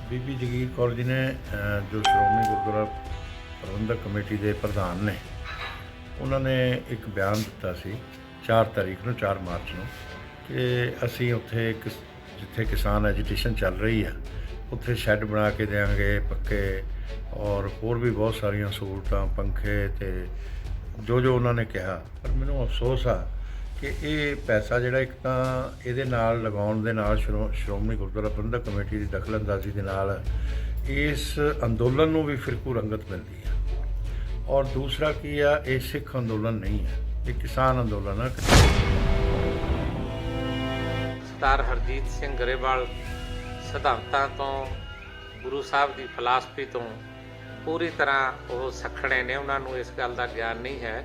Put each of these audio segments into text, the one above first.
ਬੀਬੀ ਜਗੀਰ ਕੌਰ ਜੀ ਨੇ ਜੋ ਸ਼੍ਰੋਮਣੀ ਗੁਰਦੁਆਰਾ ਪ੍ਰਬੰਧਕ ਕਮੇਟੀ ਦੇ ਪ੍ਰਧਾਨ ਨੇ, ਉਹਨਾਂ ਨੇ ਇੱਕ ਬਿਆਨ ਦਿੱਤਾ ਸੀ 4 ਤਾਰੀਖ ਨੂੰ 4 ਮਾਰਚ ਨੂੰ ਕਿ ਅਸੀਂ ਉੱਥੇ ਜਿੱਥੇ ਕਿਸਾਨ ਐਜੀਟੇਸ਼ਨ ਚੱਲ ਰਹੀ ਆ ਉੱਥੇ ਸ਼ੈੱਡ ਬਣਾ ਕੇ ਦੇਵਾਂਗੇ ਪੱਕੇ, ਔਰ ਹੋਰ ਵੀ ਬਹੁਤ ਸਾਰੀਆਂ ਸਹੂਲਤਾਂ, ਪੰਖੇ ਅਤੇ ਜੋ ਉਹਨਾਂ ਨੇ ਕਿਹਾ। ਪਰ ਮੈਨੂੰ ਅਫਸੋਸ ਆ ਕਿ ਇਹ ਪੈਸਾ ਜਿਹੜਾ ਇੱਕ ਤਾਂ ਇਹਦੇ ਨਾਲ ਲਗਾਉਣ ਦੇ ਨਾਲ ਸ਼੍ਰੋਮਣੀ ਗੁਰਦੁਆਰਾ ਪ੍ਰਬੰਧਕ ਕਮੇਟੀ ਦੀ ਦਖਲਅੰਦਾਜ਼ੀ ਦੇ ਨਾਲ ਇਸ ਅੰਦੋਲਨ ਨੂੰ ਵੀ ਫਿਰਕੂ ਰੰਗਤ ਮਿਲਦੀ ਹੈ, ਔਰ ਦੂਸਰਾ ਕੀ ਆ, ਇਹ ਸਿੱਖ ਅੰਦੋਲਨ ਨਹੀਂ ਹੈ, ਇਹ ਕਿਸਾਨ ਅੰਦੋਲਨ ਹੈ। ਸਰਦਾਰ ਹਰਜੀਤ ਸਿੰਘ ਗਰੇਵਾਲ ਸਿਧਾਂਤਾਂ ਤੋਂ, ਗੁਰੂ ਸਾਹਿਬ ਦੀ ਫਿਲਾਸਫੀ ਤੋਂ ਪੂਰੀ ਤਰ੍ਹਾਂ ਉਹ ਸੱਖਣੇ ਨੇ, ਉਹਨਾਂ ਨੂੰ ਇਸ ਗੱਲ ਦਾ ਗਿਆਨ ਨਹੀਂ ਹੈ।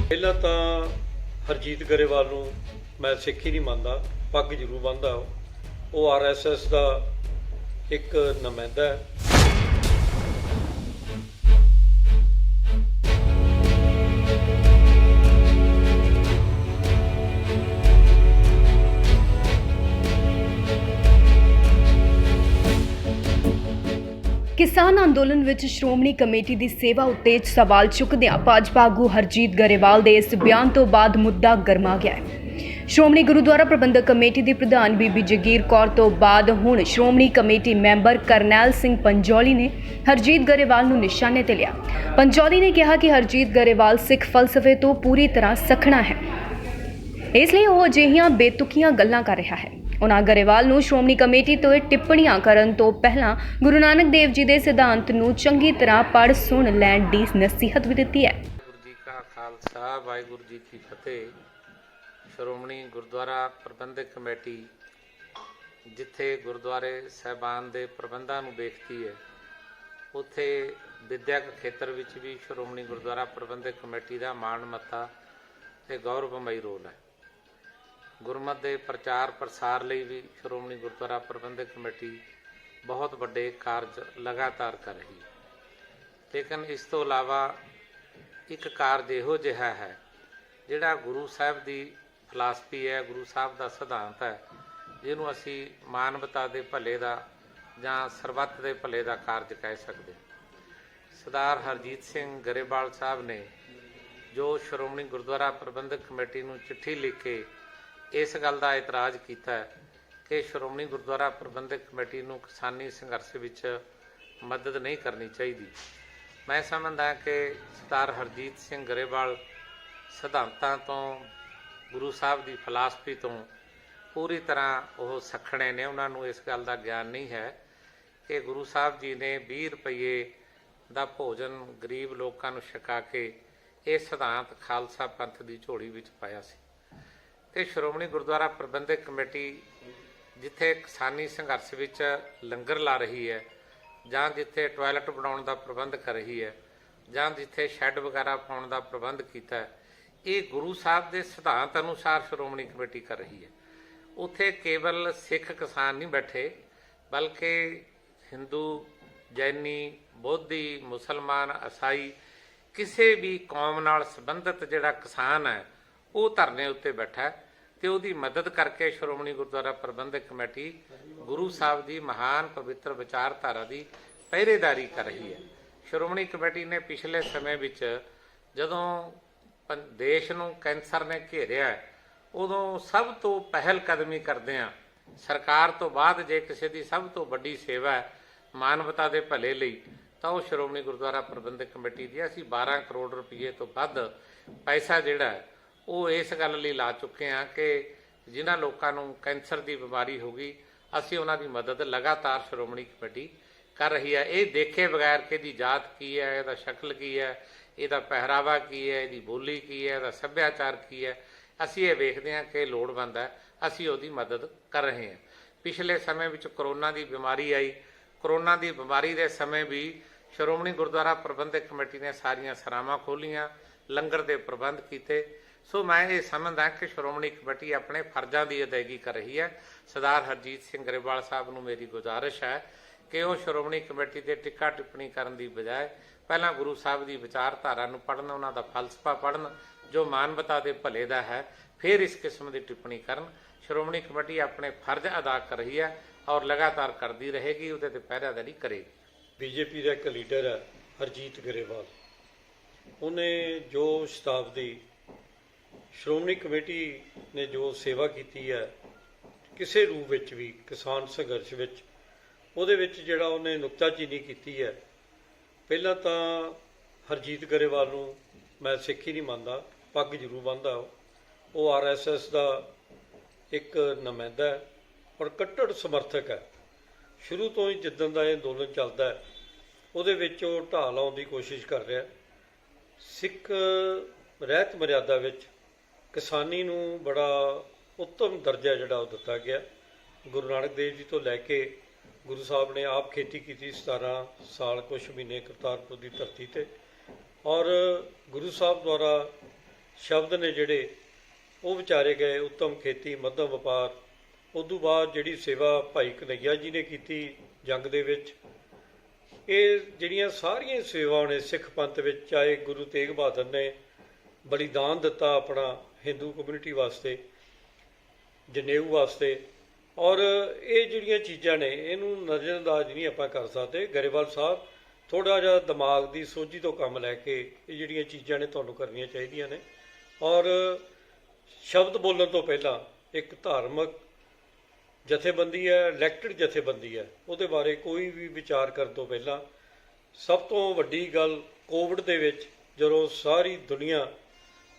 ਪਹਿਲਾਂ ਤਾਂ ਹਰਜੀਤ ਗਰੇਵਾਲ ਨੂੰ ਮੈਂ ਸਿੱਖ ਹੀ ਨਹੀਂ ਮੰਨਦਾ, ਪੱਗ ਜ਼ਰੂਰ ਬੰਨ੍ਹਦਾ। ਉਹ RSS ਦਾ ਇੱਕ ਨੁਮਾਇੰਦਾ ਹੈ। ਕਿਸਾਨ ਅੰਦੋਲਨ ਵਿੱਚ ਸ਼੍ਰੋਮਣੀ ਕਮੇਟੀ ਦੀ ਸੇਵਾ ਉੱਤੇ ਸਵਾਲ ਚੁੱਕਦਿਆਂ ਭਾਜਪਾ ਆਗੂ ਹਰਜੀਤ ਗਰੇਵਾਲ ਦੇ ਇਸ ਬਿਆਨ ਤੋਂ ਬਾਅਦ ਮੁੱਦਾ ਗਰਮਾ ਗਿਆ ਹੈ। ਸ਼੍ਰੋਮਣੀ ਗੁਰਦੁਆਰਾ ਪ੍ਰਬੰਧਕ ਕਮੇਟੀ ਦੀ ਪ੍ਰਧਾਨ ਬੀਬੀ ਜਗੀਰ ਕੌਰ ਤੋਂ ਬਾਅਦ ਹੁਣ ਸ਼੍ਰੋਮਣੀ ਕਮੇਟੀ ਮੈਂਬਰ ਕਰਨੈਲ ਸਿੰਘ ਪੰਜੌਲੀ ਨੇ ਹਰਜੀਤ ਗਰੇਵਾਲ ਨੂੰ ਨਿਸ਼ਾਨੇ ਤੇ ਲਿਆ। ਪੰਜੌਲੀ ਨੇ ਕਿਹਾ ਕਿ ਹਰਜੀਤ ਗਰੇਵਾਲ ਸਿੱਖ ਫਲਸਫੇ ਤੋਂ ਪੂਰੀ ਤਰ੍ਹਾਂ ਸੱਖਣਾ ਹੈ, ਇਸ ਲਈ ਉਹ ਅਜਿਹੀਆਂ ਬੇਤੁਕੀਆਂ ਗੱਲਾਂ ਕਰ ਰਿਹਾ ਹੈ। ਉਨ੍ਹਾਂ ਗਰੇਵਾਲ ਨੂੰ ਸ਼੍ਰੋਮਣੀ ਕਮੇਟੀ ਤੋਂ ਟਿੱਪਣੀਆਂ ਕਰਨ ਤੋਂ ਪਹਿਲਾਂ ਗੁਰੂ ਨਾਨਕ ਦੇਵ ਜੀ ਦੇ ਸਿਧਾਂਤ ਨੂੰ ਚੰਗੀ ਤਰ੍ਹਾਂ ਪੜ੍ਹ ਸੁਣ ਲੈਣ ਦੀ ਨਸੀਹਤ ਵੀ ਦਿੱਤੀ ਹੈ। ਵਾਹਿਗੁਰੂ ਜੀ ਕਾ ਖਾਲਸਾ, ਵਾਹਿਗੁਰੂ ਜੀ ਕੀ ਫਤਿਹ। ਸ਼੍ਰੋਮਣੀ ਗੁਰਦੁਆਰਾ ਪ੍ਰਬੰਧਕ ਕਮੇਟੀ ਜਿੱਥੇ ਗੁਰਦੁਆਰੇ ਸਾਹਿਬਾਨ ਦੇ ਪ੍ਰਬੰਧਾਂ ਨੂੰ ਦੇਖਦੀ ਹੈ, ਉੱਥੇ ਵਿੱਦਿਅਕ ਖੇਤਰ ਵਿੱਚ ਵੀ ਸ਼੍ਰੋਮਣੀ ਗੁਰਦੁਆਰਾ ਪ੍ਰਬੰਧਕ ਕਮੇਟੀ ਦਾ ਮਾਣ ਮੱਤਾ ਤੇ ਗੌਰਵਮਈ ਰੋਲ ਹੈ। ਗੁਰਮਤਿ ਦੇ ਪ੍ਰਚਾਰ ਪ੍ਰਸਾਰ ਲਈ ਵੀ ਸ਼੍ਰੋਮਣੀ ਗੁਰਦੁਆਰਾ ਪ੍ਰਬੰਧਕ ਕਮੇਟੀ ਬਹੁਤ ਵੱਡੇ ਕਾਰਜ ਲਗਾਤਾਰ ਕਰ ਰਹੀ ਹੈ। ਲੇਕਿਨ ਇਸ ਤੋਂ ਇਲਾਵਾ ਇੱਕ ਕਾਰਜ ਇਹੋ ਜਿਹਾ ਹੈ ਜਿਹੜਾ ਗੁਰੂ ਸਾਹਿਬ ਦੀ ਫਿਲਾਸਫੀ ਹੈ, ਗੁਰੂ ਸਾਹਿਬ ਦਾ ਸਿਧਾਂਤ ਹੈ, ਜਿਹਨੂੰ ਅਸੀਂ ਮਾਨਵਤਾ ਦੇ ਭਲੇ ਦਾ ਜਾਂ ਸਰਬੱਤ ਦੇ ਭਲੇ ਦਾ ਕਾਰਜ ਕਹਿ ਸਕਦੇ ਹਾਂ। ਸਰਦਾਰ ਹਰਜੀਤ ਸਿੰਘ ਗਰੇਵਾਲ ਸਾਹਿਬ ਨੇ ਜੋ ਸ਼੍ਰੋਮਣੀ ਗੁਰਦੁਆਰਾ ਪ੍ਰਬੰਧਕ ਕਮੇਟੀ ਨੂੰ ਚਿੱਠੀ ਲਿਖ ਕੇ ਇਸ ਗੱਲ ਦਾ ਇਤਰਾਜ਼ ਕੀਤਾ ਹੈ ਕਿ ਸ਼੍ਰੋਮਣੀ ਗੁਰਦੁਆਰਾ ਪ੍ਰਬੰਧਕ ਕਮੇਟੀ ਨੂੰ ਕਿਸਾਨੀ ਸੰਘਰਸ਼ ਵਿੱਚ ਮਦਦ ਨਹੀਂ ਕਰਨੀ ਚਾਹੀਦੀ। ਮੈਂ ਸਮਝਦਾ ਕਿ ਸਰਦਾਰ ਹਰਜੀਤ ਸਿੰਘ ਗਰੇਵਾਲ ਸਿਧਾਂਤਾਂ ਤੋਂ, ਗੁਰੂ ਸਾਹਿਬ ਦੀ ਫਿਲਾਸਫੀ ਤੋਂ ਪੂਰੀ ਤਰ੍ਹਾਂ ਉਹ ਸੱਖਣੇ ਨੇ, ਉਹਨਾਂ ਨੂੰ ਇਸ ਗੱਲ ਦਾ ਗਿਆਨ ਨਹੀਂ ਹੈ ਕਿ ਗੁਰੂ ਸਾਹਿਬ ਜੀ ਨੇ 20 ਰੁਪਏ ਦਾ ਭੋਜਨ ਗਰੀਬ ਲੋਕਾਂ ਨੂੰ ਛਕਾ ਕੇ ਇਹ ਸਿਧਾਂਤ ਖਾਲਸਾ ਪੰਥ ਦੀ ਝੋਲੀ ਵਿੱਚ ਪਾਇਆ ਸੀ। ਤੇ ਸ਼੍ਰੋਮਣੀ ਗੁਰਦੁਆਰਾ ਪ੍ਰਬੰਧਕ ਕਮੇਟੀ ਜਿੱਥੇ ਕਿਸਾਨੀ ਸੰਘਰਸ਼ ਵਿੱਚ ਲੰਗਰ ਲਾ ਰਹੀ ਹੈ, ਜਾਂ ਜਿੱਥੇ ਟਾਇਲਟ ਬਣਾਉਣ ਦਾ ਪ੍ਰਬੰਧ ਕਰ ਰਹੀ ਹੈ, ਜਾਂ ਜਿੱਥੇ ਸ਼ੈੱਡ ਵਗੈਰਾ ਪਾਉਣ ਦਾ ਪ੍ਰਬੰਧ ਕੀਤਾ ਹੈ, ਇਹ ਗੁਰੂ ਸਾਹਿਬ ਦੇ ਸਿਧਾਂਤ ਅਨੁਸਾਰ ਸ਼੍ਰੋਮਣੀ ਕਮੇਟੀ ਕਰ ਰਹੀ ਹੈ। ਉੱਥੇ ਕੇਵਲ ਸਿੱਖ ਕਿਸਾਨ ਨਹੀਂ ਬੈਠੇ, ਬਲਕਿ ਹਿੰਦੂ, ਜੈਨੀ, ਬੋਧੀ, ਮੁਸਲਮਾਨ, ਈਸਾਈ, ਕਿਸੇ ਵੀ ਕੌਮ ਨਾਲ ਸੰਬੰਧਿਤ ਜਿਹੜਾ ਕਿਸਾਨ ਹੈ ਉਹ ਧਰਨੇ ਉੱਤੇ ਬੈਠਾ ਤੇ ਉਹਦੀ ਮਦਦ ਕਰਕੇ ਸ਼੍ਰੋਮਣੀ ਗੁਰਦੁਆਰਾ ਪ੍ਰਬੰਧਕ ਕਮੇਟੀ ਗੁਰੂ ਸਾਹਿਬ ਦੀ ਮਹਾਨ ਪਵਿੱਤਰ ਵਿਚਾਰਧਾਰਾ ਦੀ ਪਹਿਰੇਦਾਰੀ ਕਰ ਰਹੀ ਹੈ। ਸ਼੍ਰੋਮਣੀ ਕਮੇਟੀ ਨੇ ਪਿਛਲੇ ਸਮੇਂ ਵਿੱਚ ਜਦੋਂ ਦੇਸ਼ ਨੂੰ ਕੈਂਸਰ ਨੇ ਘੇਰਿਆ, ਉਦੋਂ ਸਭ ਤੋਂ ਪਹਿਲ ਕਦਮੀ ਕਰਦਿਆਂ ਸਰਕਾਰ ਤੋਂ ਬਾਅਦ ਜੇ ਕਿਸੇ ਦੀ ਸਭ ਤੋਂ ਵੱਡੀ ਸੇਵਾ ਹੈ ਮਾਨਵਤਾ ਦੇ ਭਲੇ ਲਈ ਤਾਂ ਉਹ ਸ਼੍ਰੋਮਣੀ ਗੁਰਦੁਆਰਾ ਪ੍ਰਬੰਧਕ ਕਮੇਟੀ ਦੀ। ਅਸੀਂ 12 ਕਰੋੜ ਰੁਪਏ ਤੋਂ ਵੱਧ ਪੈਸਾ ਜਿਹੜਾ ਉਹ ਇਸ ਗੱਲ ਲਈ ਲਾ ਚੁੱਕੇ ਹਾਂ ਕਿ ਜਿਨ੍ਹਾਂ ਲੋਕਾਂ ਨੂੰ ਕੈਂਸਰ ਦੀ ਬਿਮਾਰੀ ਹੋ ਗਈ, ਅਸੀਂ ਉਹਨਾਂ ਦੀ ਮਦਦ ਲਗਾਤਾਰ ਸ਼੍ਰੋਮਣੀ ਕਮੇਟੀ ਕਰ ਰਹੀ ਹੈ। ਇਹ ਦੇਖੇ ਬਗੈਰ ਕਿ ਇਹਦੀ ਜਾਤ ਕੀ ਹੈ, ਇਹਦਾ ਸ਼ਕਲ ਕੀ ਹੈ, ਇਹਦਾ ਪਹਿਰਾਵਾ ਕੀ ਹੈ, ਇਹਦੀ ਬੋਲੀ ਕੀ ਹੈ, ਇਹਦਾ ਸੱਭਿਆਚਾਰ ਕੀ ਹੈ, ਅਸੀਂ ਇਹ ਵੇਖਦੇ ਹਾਂ ਕਿ ਲੋੜਵੰਦ ਹੈ, ਅਸੀਂ ਉਹਦੀ ਮਦਦ ਕਰ ਰਹੇ ਹਾਂ। ਪਿਛਲੇ ਸਮੇਂ ਵਿੱਚ ਕਰੋਨਾ ਦੀ ਬਿਮਾਰੀ ਆਈ, ਕਰੋਨਾ ਦੀ ਬਿਮਾਰੀ ਦੇ ਸਮੇਂ ਵੀ ਸ਼੍ਰੋਮਣੀ ਗੁਰਦੁਆਰਾ ਪ੍ਰਬੰਧਕ ਕਮੇਟੀ ਨੇ ਸਾਰੀਆਂ ਸਰਾਵਾਂ ਖੋਲ੍ਹੀਆਂ, ਲੰਗਰ ਦੇ ਪ੍ਰਬੰਧ ਕੀਤੇ। ਸੋ ਮੈਂ ਇਹ ਸਮਝਦਾ ਕਿ ਸ਼੍ਰੋਮਣੀ ਕਮੇਟੀ ਆਪਣੇ ਫਰਜ਼ਾਂ ਦੀ ਅਦਾਇਗੀ ਕਰ ਰਹੀ ਹੈ। ਸਰਦਾਰ ਹਰਜੀਤ ਸਿੰਘ ਗਰੇਵਾਲ ਸਾਹਿਬ ਨੂੰ ਮੇਰੀ ਗੁਜ਼ਾਰਿਸ਼ ਹੈ ਕਿ ਉਹ ਸ਼੍ਰੋਮਣੀ ਕਮੇਟੀ ਦੇ ਟਿੱਕਾ ਟਿੱਪਣੀ ਕਰਨ ਦੀ ਬਜਾਏ ਪਹਿਲਾਂ ਗੁਰੂ ਸਾਹਿਬ ਦੀ ਵਿਚਾਰਧਾਰਾ ਨੂੰ ਪੜ੍ਹਨ, ਉਹਨਾਂ ਦਾ ਫਲਸਫਾ ਪੜ੍ਹਨ ਜੋ ਮਾਨਵਤਾ ਦੇ ਭਲੇ ਦਾ ਹੈ, ਫਿਰ ਇਸ ਕਿਸਮ ਦੀ ਟਿੱਪਣੀ ਕਰਨ। ਸ਼੍ਰੋਮਣੀ ਕਮੇਟੀ ਆਪਣੇ ਫਰਜ਼ ਅਦਾ ਕਰ ਰਹੀ ਹੈ ਔਰ ਲਗਾਤਾਰ ਕਰਦੀ ਰਹੇਗੀ, ਉਹਦੇ ਤੇ ਪਹਿਰਾਦਾਰੀ ਕਰੇਗੀ। ਬੀਜੇਪੀ ਦਾ ਇੱਕ ਲੀਡਰ ਹੈ ਹਰਜੀਤ ਗਰੇਵਾਲ, ਉਹਨੇ ਜੋ ਸ਼ਤਾਬਦੀ ਸ਼੍ਰੋਮਣੀ ਕਮੇਟੀ ਨੇ ਜੋ ਸੇਵਾ ਕੀਤੀ ਹੈ ਕਿਸੇ ਰੂਪ ਵਿੱਚ ਵੀ ਕਿਸਾਨ ਸੰਘਰਸ਼ ਵਿੱਚ, ਉਹਦੇ ਵਿੱਚ ਜਿਹੜਾ ਉਹਨੇ ਨੁਕਤਾਚੀਨੀ ਕੀਤੀ ਹੈ। ਪਹਿਲਾਂ ਤਾਂ ਹਰਜੀਤ ਗਰੇਵਾਲ ਨੂੰ ਮੈਂ ਸਿੱਖ ਹੀ ਨਹੀਂ ਮੰਨਦਾ, ਪੱਗ ਜ਼ਰੂਰ ਬੰਨ੍ਹਦਾ ਉਹ ਆਰਐਸਐਸ ਦਾ ਇੱਕ ਨੁਮਾਇੰਦਾ ਹੈ ਔਰ ਕੱਟੜ ਸਮਰਥਕ ਹੈ। ਸ਼ੁਰੂ ਤੋਂ ਹੀ ਜਿੱਦਣ ਦਾ ਇਹ ਅੰਦੋਲਨ ਚੱਲਦਾ ਹੈ ਉਹਦੇ ਵਿੱਚ ਉਹ ਢਾਹ ਲਾਉਣ ਦੀ ਕੋਸ਼ਿਸ਼ ਕਰ ਰਿਹਾ। ਸਿੱਖ ਰਹਿਤ ਮਰਿਆਦਾ ਵਿੱਚ ਕਿਸਾਨੀ ਨੂੰ ਬੜਾ ਉੱਤਮ ਦਰਜਾ ਜਿਹੜਾ ਉਹ ਦਿੱਤਾ ਗਿਆ। ਗੁਰੂ ਨਾਨਕ ਦੇਵ ਜੀ ਤੋਂ ਲੈ ਕੇ ਗੁਰੂ ਸਾਹਿਬ ਨੇ ਆਪ ਖੇਤੀ ਕੀਤੀ 17 ਸਾਲ ਕੁਛ ਮਹੀਨੇ ਕਰਤਾਰਪੁਰ ਦੀ ਧਰਤੀ ਤੇ, ਔਰ ਗੁਰੂ ਸਾਹਿਬ ਦੁਆਰਾ ਸ਼ਬਦ ਨੇ ਜਿਹੜੇ ਉਹ ਵਿਚਾਰੇ ਗਏ, ਉੱਤਮ ਖੇਤੀ, ਮੱਧਮ ਵਪਾਰ। ਉਦੋਂ ਬਾਅਦ ਜਿਹੜੀ ਸੇਵਾ ਭਾਈ ਕਨਈਆ ਜੀ ਨੇ ਕੀਤੀ ਜੰਗ ਦੇ ਵਿੱਚ, ਇਹ ਜਿਹੜੀਆਂ ਸਾਰੀਆਂ ਸੇਵਾਵਾਂ ਨੇ ਸਿੱਖ ਪੰਥ ਵਿੱਚ, ਚਾਹੇ ਗੁਰੂ ਤੇਗ ਬਹਾਦਰ ਨੇ ਬਲੀਦਾਨ ਦਿੱਤਾ ਆਪਣਾ ਹਿੰਦੂ ਕਮਿਊਨਿਟੀ ਵਾਸਤੇ, ਜਨੇਊ ਵਾਸਤੇ, ਔਰ ਇਹ ਜਿਹੜੀਆਂ ਚੀਜ਼ਾਂ ਨੇ ਇਹਨੂੰ ਨਜ਼ਰਅੰਦਾਜ਼ ਨਹੀਂ ਆਪਾਂ ਕਰ ਸਕਦੇ। ਗਰੇਵਾਲ ਸਾਹਿਬ ਥੋੜ੍ਹਾ ਜਿਹਾ ਦਿਮਾਗ ਦੀ ਸੋਝੀ ਤੋਂ ਕੰਮ ਲੈ ਕੇ ਇਹ ਜਿਹੜੀਆਂ ਚੀਜ਼ਾਂ ਨੇ ਤੁਹਾਨੂੰ ਕਰਨੀਆਂ ਚਾਹੀਦੀਆਂ ਨੇ। ਔਰ ਸ਼ਬਦ ਬੋਲਣ ਤੋਂ ਪਹਿਲਾਂ ਇੱਕ ਧਾਰਮਿਕ ਜਥੇਬੰਦੀ ਹੈ, ਇਲੈਕਟਡ ਜਥੇਬੰਦੀ ਹੈ, ਉਹਦੇ ਬਾਰੇ ਕੋਈ ਵੀ ਵਿਚਾਰ ਕਰਨ ਤੋਂ ਪਹਿਲਾਂ ਸਭ ਤੋਂ ਵੱਡੀ ਗੱਲ ਕੋਵਿਡ ਦੇ ਵਿੱਚ ਜਦੋਂ ਸਾਰੀ ਦੁਨੀਆ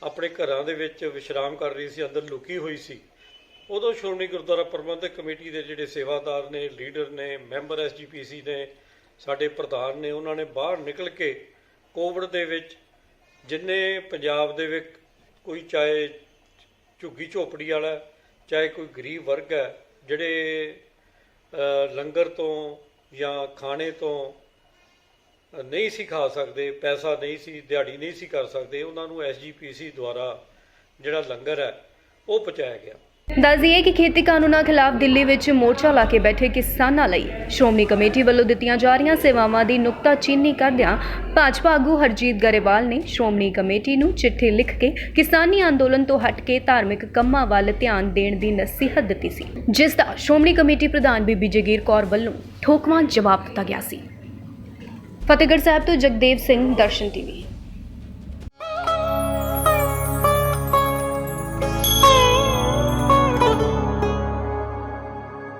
ਆਪਣੇ ਘਰਾਂ ਦੇ ਵਿੱਚ ਵਿਸ਼ਰਾਮ ਕਰ ਰਹੀ ਸੀ, ਅੰਦਰ ਲੁਕੀ ਹੋਈ ਸੀ, ਉਦੋਂ ਸ਼੍ਰੋਮਣੀ ਗੁਰਦੁਆਰਾ ਪ੍ਰਬੰਧਕ ਕਮੇਟੀ ਦੇ ਜਿਹੜੇ ਸੇਵਾਦਾਰ ਨੇ, ਲੀਡਰ ਨੇ, ਮੈਂਬਰ ਐਸਜੀਪੀਸੀ ਨੇ, ਸਾਡੇ ਪ੍ਰਧਾਨ ਨੇ, ਉਹਨਾਂ ਨੇ ਬਾਹਰ ਨਿਕਲ ਕੇ ਕੋਵਿਡ ਦੇ ਵਿੱਚ ਜਿੰਨੇ ਪੰਜਾਬ ਦੇ ਵਿੱਚ ਕੋਈ ਚਾਹੇ ਝੁੱਗੀ ਝੋਪੜੀ ਵਾਲਾ, ਚਾਹੇ ਕੋਈ ਗਰੀਬ ਵਰਗ ਹੈ, ਜਿਹੜੇ ਲੰਗਰ ਤੋਂ ਜਾਂ ਖਾਣੇ ਤੋਂ ਨਹੀਂ ਸੀ ਖਾ ਸਕਦੇ, ਪੈਸਾ ਨਹੀਂ ਸੀ, ਦਿਹਾੜੀ ਨਹੀਂ ਸੀ ਕਰ ਸਕਦੇ, ਉਹਨਾਂ ਨੂੰ ਐਸਜੀਪੀਸੀ ਦੁਆਰਾ ਜਿਹੜਾ ਲੰਗਰ ਹੈ ਉਹ ਪਹੁੰਚਾਇਆ ਗਿਆ। ਦੱਸ ਦਈਏ ਕਿ ਖੇਤੀ ਕਾਨੂੰਨਾਂ ਖਿਲਾਫ ਦਿੱਲੀ ਵਿੱਚ ਮੋਰਚਾ ਲਾ ਕੇ ਬੈਠੇ ਕਿਸਾਨਾਂ ਲਈ ਸ਼੍ਰੋਮਣੀ ਕਮੇਟੀ ਵੱਲੋਂ ਦਿੱਤੀਆਂ ਜਾ ਰਹੀਆਂ ਸੇਵਾਵਾਂ ਦੀ ਨੁਕਤਾਚੀਨੀ ਕਰਦਿਆਂ ਭਾਜਪਾ ਆਗੂ ਹਰਜੀਤ ਗਰੇਵਾਲ ਨੇ ਸ਼੍ਰੋਮਣੀ ਕਮੇਟੀ ਨੂੰ ਚਿੱਠੀ ਲਿਖ ਕੇ ਕਿਸਾਨੀ ਅੰਦੋਲਨ ਤੋਂ ਹਟ ਕੇ ਧਾਰਮਿਕ ਕੰਮਾਂ ਵੱਲ ਧਿਆਨ ਦੇਣ ਦੀ ਨਸੀਹਤ ਦਿੱਤੀ ਸੀ, ਜਿਸ ਦਾ ਸ਼੍ਰੋਮਣੀ ਕਮੇਟੀ ਪ੍ਰਧਾਨ ਬੀਬੀ ਜਗੀਰ ਕੌਰ ਵੱਲੋਂ ਠੋਕਵਾਂ ਜਵਾਬ ਦਿੱਤਾ ਗਿਆ ਸੀ। ਫਤਿਹਗੜ੍ਹ ਸਾਹਿਬ ਤੋਂ ਜਗਦੇਵ ਸਿੰਘ, ਦਰਸ਼ਨ ਟੀਵੀ।